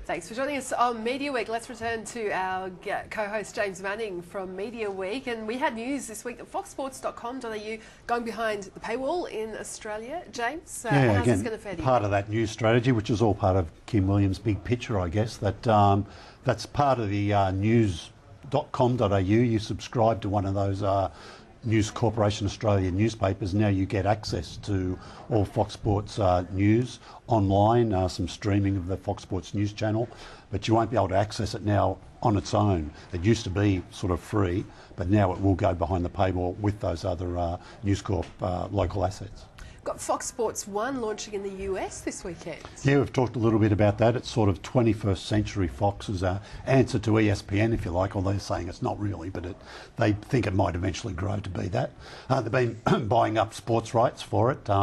Thanks for joining us on Media Week. Let's return to our co-host James Manning from Media Week. And we had news this week that foxsports.com.au going behind the paywall in Australia. James, how's this going to fare you? Part of that news strategy, which is all part of Kim Williams' big picture, I guess, that's part of the news.com.au. You subscribe to one of those News Corporation Australia newspapers. Now you get access to all Fox Sports news online, some streaming of the Fox Sports news channel, but you won't be able to access it now on its own. It used to be sort of free, but now it will go behind the paywall with those other News Corp local assets. Got Fox Sports 1 launching in the US this weekend. Yeah, we've talked a little bit about that. It's sort of 21st century Fox's answer to ESPN, if you like, although they're saying it's not really, but they think it might eventually grow to be that. They've been buying up sports rights for it. They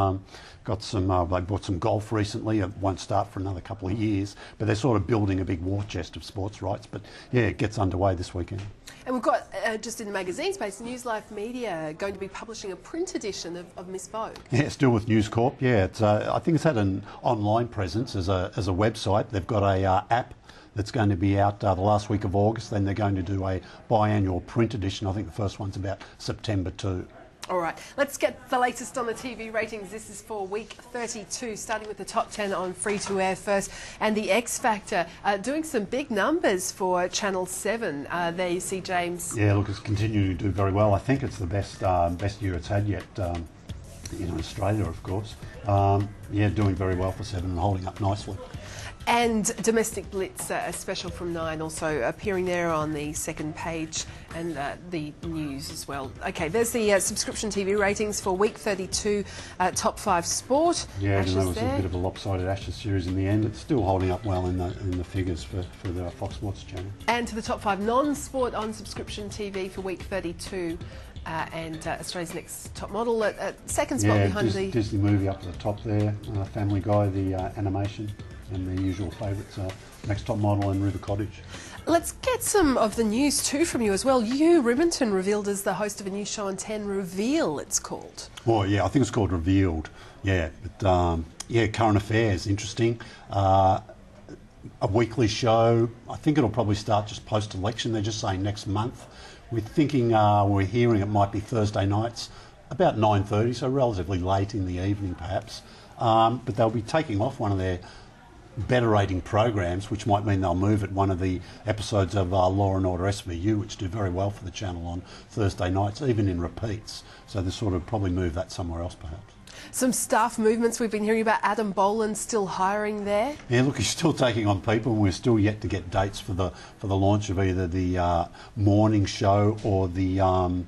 bought some golf recently. It won't start for another couple of years, but they're sort of building a big war chest of sports rights. But yeah, it gets underway this weekend. And we've got, just in the magazine space, News Life Media going to be publishing a print edition of Miss Vogue. Yeah, still with News Corp. Yeah, it's, I think it's had an online presence as a website. They've got a app that's going to be out the last week of August. Then they're going to do a biannual print edition. I think the first one's about September 2. All right, let's get the latest on the TV ratings. This is for week 32, starting with the top 10 on free-to-air first. And the X Factor doing some big numbers for Channel 7. There you see, James. Yeah, look, it's continuing to do very well. I think it's the best year it's had yet in Australia, of course. Yeah, doing very well for 7 and holding up nicely. And Domestic Blitz, a special from 9, also appearing there on the second page, and the news as well. Okay, there's the subscription TV ratings for week 32, top 5 sport. Yeah, even though it was a bit of a lopsided Ashes series in the end, it's still holding up well in the figures for the Fox Sports channel. And to the top 5 non-sport on subscription TV for week 32. And Australia's Next Top Model at second spot behind the Disney movie up at the top there, Family Guy, the animation, and the usual favourites, Next Top Model and River Cottage. Let's get some of the news too from you as well. Hugh Riminton revealed as the host of a new show on 10, Reveal it's called. Well, yeah, I think it's called Revealed. Yeah, but yeah, current affairs, interesting. A weekly show. I think it'll probably start just post-election. They're just saying next month. We're hearing it might be Thursday nights, about 9:30, so relatively late in the evening perhaps. But they'll be taking off one of their better rating programs, which might mean they'll move at one of the episodes of Law and Order SVU, which do very well for the channel on Thursday nights, even in repeats. So they sort of probably move that somewhere else perhaps. Some staff movements we've been hearing about. Adam Boland still hiring there. Yeah, look, he's still taking on people. We're still yet to get dates for the launch of either the morning show or the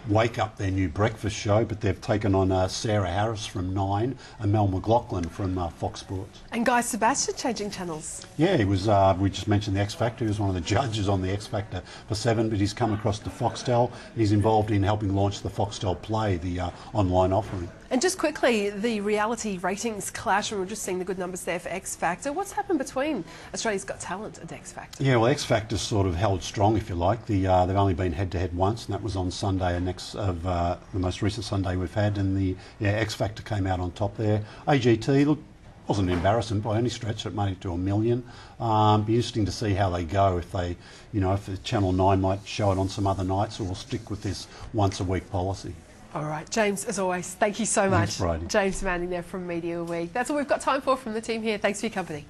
Wake Up, their new breakfast show, but they've taken on Sarah Harris from 9 and Mel McLaughlin from Fox Sports. And Guy Sebastian changing channels. Yeah, he was. We just mentioned the X Factor. He was one of the judges on the X Factor for 7, but he's come across to Foxtel. He's involved in helping launch the Foxtel Play, the online offering. And just quickly, the reality ratings clash, and we're just seeing the good numbers there for X Factor. What's happened between Australia's Got Talent and X Factor? Yeah, well, X Factor's sort of held strong, if you like. They've only been head-to-head once, and that was on Sunday, the most recent Sunday we've had, and X Factor came out on top there. AGT, look, wasn't embarrassing by any stretch. It made it to 1 million. Be interesting to see how they go. If they, if Channel 9 might show it on some other nights, or will stick with this once-a-week policy. All right, James, as always, thank you so much. Thanks, Brady. James Manning there from Media Week. That's all we've got time for from the team here. Thanks for your company.